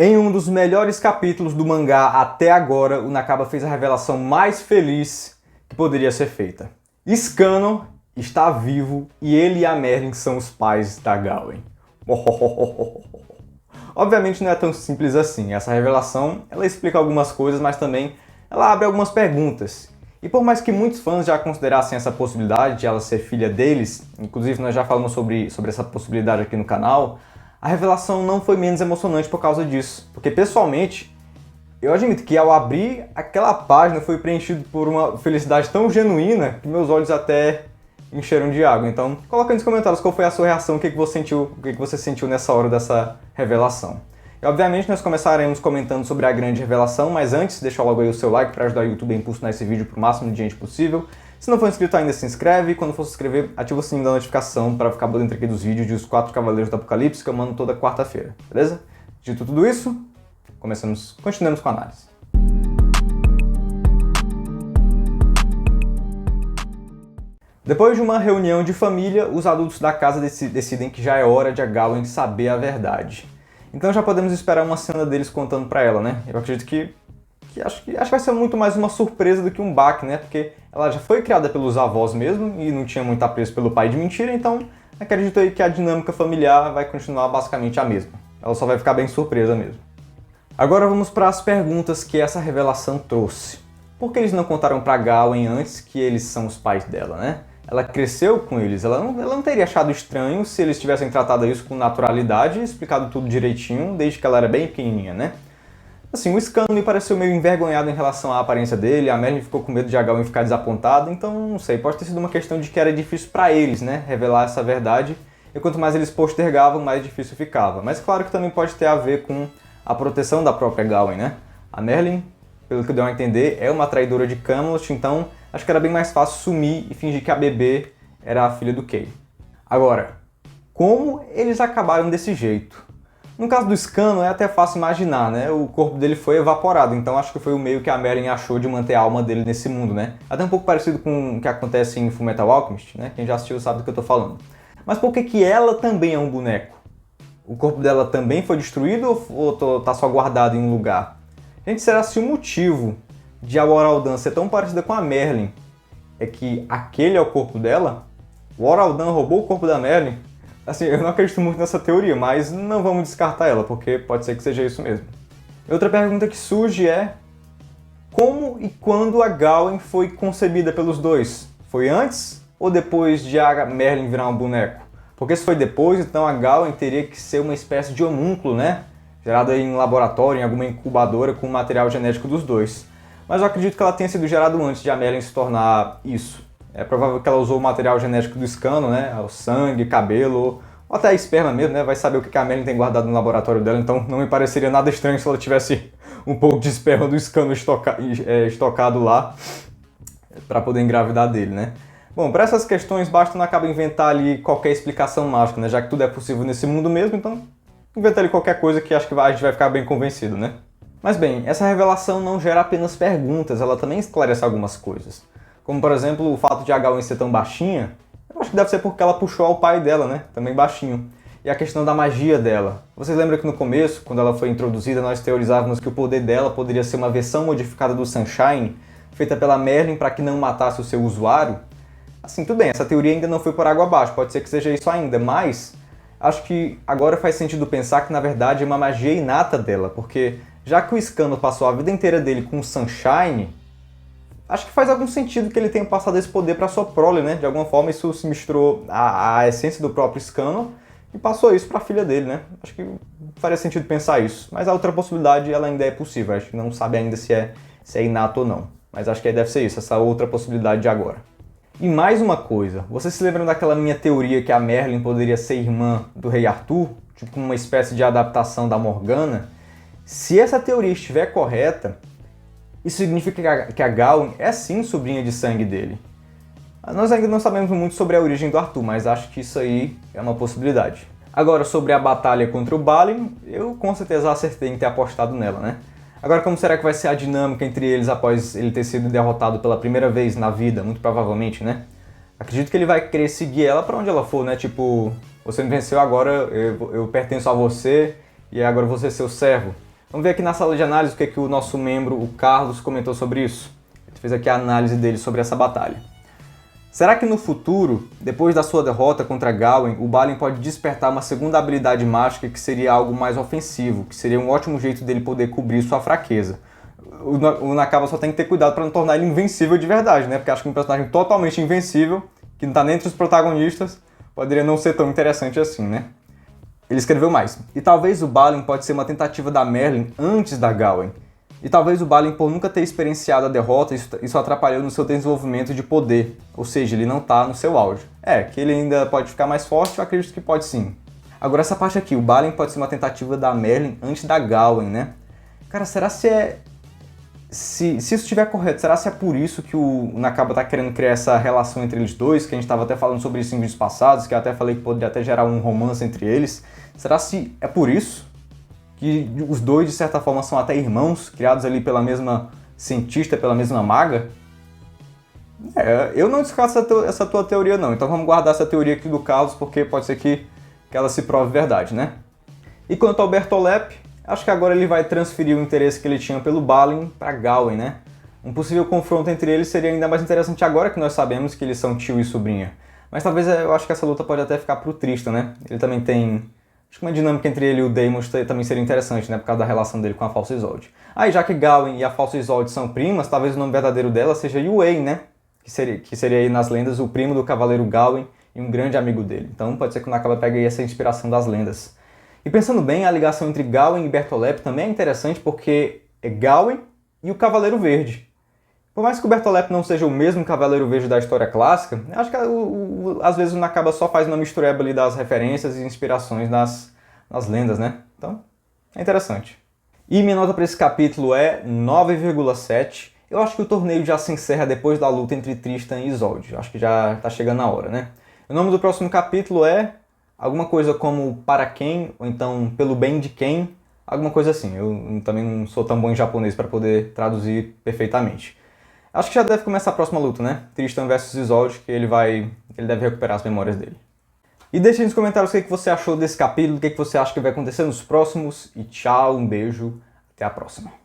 Em um dos melhores capítulos do mangá até agora, o Nakaba fez a revelação mais feliz que poderia ser feita. Scanno está vivo e ele e a Merlin são os pais da Gawain. Obviamente não é tão simples assim. Essa revelação, ela explica algumas coisas, mas também ela abre algumas perguntas. E por mais que muitos fãs já considerassem essa possibilidade de ela ser filha deles, inclusive nós já falamos sobre essa possibilidade aqui no canal, a revelação não foi menos emocionante por causa disso. Porque pessoalmente, eu admito que ao abrir aquela página foi preenchido por uma felicidade tão genuína que meus olhos até encheram de água. Então, coloca aí nos comentários qual foi a sua reação, o que você sentiu nessa hora dessa revelação. E obviamente nós começaremos comentando sobre a grande revelação, mas antes, deixa logo aí o seu like para ajudar o YouTube a impulsionar esse vídeo para o máximo de gente possível. Se não for inscrito ainda, se inscreve, e quando for se inscrever, ativa o sininho da notificação para ficar por dentro aqui dos vídeos de Os 4 Cavaleiros do Apocalipse que eu mando toda quarta-feira, beleza? Dito tudo isso, continuemos com a análise. Depois de uma reunião de família, os adultos da casa decidem que já é hora de a Gawain saber a verdade. Então já podemos esperar uma cena deles contando pra ela, né? Eu acredito que acho que vai ser muito mais uma surpresa do que um baque, né? Porque ela já foi criada pelos avós mesmo e não tinha muito apreço pelo pai de mentira, então acredito aí que a dinâmica familiar vai continuar basicamente a mesma. Ela só vai ficar bem surpresa mesmo. Agora vamos para as perguntas que essa revelação trouxe. Por que eles não contaram pra Gawain antes que eles são os pais dela, né? Ela cresceu com eles, ela não teria achado estranho se eles tivessem tratado isso com naturalidade e explicado tudo direitinho desde que ela era bem pequenininha, né? Assim, o Scanno me pareceu meio envergonhado em relação à aparência dele, a Merlin ficou com medo de a Gawain ficar desapontada, então não sei, pode ter sido uma questão de que era difícil pra eles, né, revelar essa verdade, e quanto mais eles postergavam, mais difícil ficava. Mas claro que também pode ter a ver com a proteção da própria Gawain, né? A Merlin, pelo que deu a entender, é uma traidora de Camelot, então acho que era bem mais fácil sumir e fingir que a bebê era a filha do Kay. Agora, como eles acabaram desse jeito? No caso do Scanno é até fácil imaginar, né? O corpo dele foi evaporado, então acho que foi o meio que a Merlin achou de manter a alma dele nesse mundo, né? Até um pouco parecido com o que acontece em Fullmetal Alchemist, né? Quem já assistiu sabe do que eu tô falando. Mas por que ela também é um boneco? O corpo dela também foi destruído ou tá só guardado em um lugar? Gente, será se o motivo de a Waraldan ser tão parecida com a Merlin é que aquele é o corpo dela? O Waraldan roubou o corpo da Merlin? Assim, eu não acredito muito nessa teoria, mas não vamos descartar ela, porque pode ser que seja isso mesmo. Outra pergunta que surge é: como e quando a Gawain foi concebida pelos dois? Foi antes ou depois de a Merlin virar um boneco? Porque se foi depois, então a Gawain teria que ser uma espécie de homúnculo, né? Gerada em laboratório, em alguma incubadora com o material genético dos dois. Mas eu acredito que ela tenha sido gerada antes de a Merlin se tornar isso. É provável que ela usou o material genético do Scanno, né? O sangue, cabelo, ou até a esperma mesmo, né? Vai saber o que a Merlin tem guardado no laboratório dela, então não me pareceria nada estranho se ela tivesse um pouco de esperma do Scanno estocado lá para poder engravidar dele, né? Bom, para essas questões basta não acabar inventar ali qualquer explicação mágica, né? Já que tudo é possível nesse mundo mesmo, então inventa ali qualquer coisa que acho que a gente vai ficar bem convencido, né? Mas bem, essa revelação não gera apenas perguntas, ela também esclarece algumas coisas. Como, por exemplo, o fato de a Gawain ser tão baixinha, eu acho que deve ser porque ela puxou ao pai dela, né? Também baixinho. E a questão da magia dela. Vocês lembram que no começo, quando ela foi introduzida, nós teorizávamos que o poder dela poderia ser uma versão modificada do Sunshine, feita pela Merlin para que não matasse o seu usuário? Assim, tudo bem, essa teoria ainda não foi por água abaixo, pode ser que seja isso ainda, mas acho que agora faz sentido pensar que na verdade é uma magia inata dela, porque já que o Scanno passou a vida inteira dele com o Sunshine, acho que faz algum sentido que ele tenha passado esse poder para sua prole, né? De alguma forma isso se misturou à essência do próprio Scanno e passou isso para a filha dele, né? Acho que faria sentido pensar isso. Mas a outra possibilidade ela ainda é possível, acho que não sabe ainda se é inato ou não. Mas acho que deve ser isso, essa outra possibilidade de agora. E mais uma coisa, vocês se lembram daquela minha teoria que a Merlin poderia ser irmã do Rei Arthur? Tipo uma espécie de adaptação da Morgana? Se essa teoria estiver correta, isso significa que a Gawain é sim sobrinha de sangue dele. Nós ainda não sabemos muito sobre a origem do Arthur, mas acho que isso aí é uma possibilidade. Agora, sobre a batalha contra o Balin, eu com certeza acertei em ter apostado nela, né? Agora, como será que vai ser a dinâmica entre eles após ele ter sido derrotado pela primeira vez na vida, muito provavelmente, né? Acredito que ele vai querer seguir ela pra onde ela for, né? Tipo, você me venceu agora, eu pertenço a você e agora você é seu servo. Vamos ver aqui na sala de análise o que o nosso membro, o Carlos, comentou sobre isso. Ele fez aqui a análise dele sobre essa batalha. Será que no futuro, depois da sua derrota contra Gawain, o Balin pode despertar uma segunda habilidade mágica que seria algo mais ofensivo, que seria um ótimo jeito dele poder cobrir sua fraqueza? O Nakaba só tem que ter cuidado para não tornar ele invencível de verdade, né? Porque acho que um personagem totalmente invencível, que não está nem entre os protagonistas, poderia não ser tão interessante assim, né? Ele escreveu mais. E talvez o Balin pode ser uma tentativa da Merlin antes da Gawain. E talvez o Balin, por nunca ter experienciado a derrota, isso atrapalhou no seu desenvolvimento de poder. Ou seja, ele não está no seu auge. Que ele ainda pode ficar mais forte, eu acredito que pode sim. Agora essa parte aqui, o Balin pode ser uma tentativa da Merlin antes da Gawain, né? Cara, será se isso estiver correto, será se é por isso que o Nakaba está querendo criar essa relação entre eles dois, que a gente estava até falando sobre isso em vídeos passados, que eu até falei que poderia até gerar um romance entre eles? Será se é por isso que os dois, de certa forma, são até irmãos, criados ali pela mesma cientista, pela mesma maga? Eu não descarto essa tua teoria não, então vamos guardar essa teoria aqui do Carlos, porque pode ser que ela se prove verdade, né? E quanto ao Bertolep, acho que agora ele vai transferir o interesse que ele tinha pelo Balin para Gawain, né? Um possível confronto entre eles seria ainda mais interessante agora que nós sabemos que eles são tio e sobrinha. Mas talvez eu acho que essa luta pode até ficar pro Tristan, né? Ele também tem... Acho que uma dinâmica entre ele e o Daemon também seria interessante, né? Por causa da relação dele com a Falsa Isolde. E já que Gawain e a Falsa Isolde são primas, talvez o nome verdadeiro dela seja Yue, né? Que seria aí nas lendas o primo do Cavaleiro Gawain e um grande amigo dele. Então pode ser que o Nakaba pegue aí essa inspiração das lendas. E pensando bem, a ligação entre Gawain e Bertolep também é interessante porque é Gawain e o Cavaleiro Verde. Por mais que o Bertolep não seja o mesmo Cavaleiro Verde da história clássica, acho que às vezes o Nakaba só faz uma mistureba ali das referências e inspirações nas lendas, né? Então, é interessante. E minha nota para esse capítulo é 9,7. Eu acho que o torneio já se encerra depois da luta entre Tristan e Isolde. Acho que já tá chegando a hora, né? O nome do próximo capítulo é alguma coisa como Para Quem, ou então Pelo Bem de Quem, alguma coisa assim. Eu também não sou tão bom em japonês para poder traduzir perfeitamente. Acho que já deve começar a próxima luta, né? Tristan versus Isolde, que ele deve recuperar as memórias dele. E deixe nos comentários o que você achou desse capítulo, o que você acha que vai acontecer nos próximos. E tchau, um beijo, até a próxima.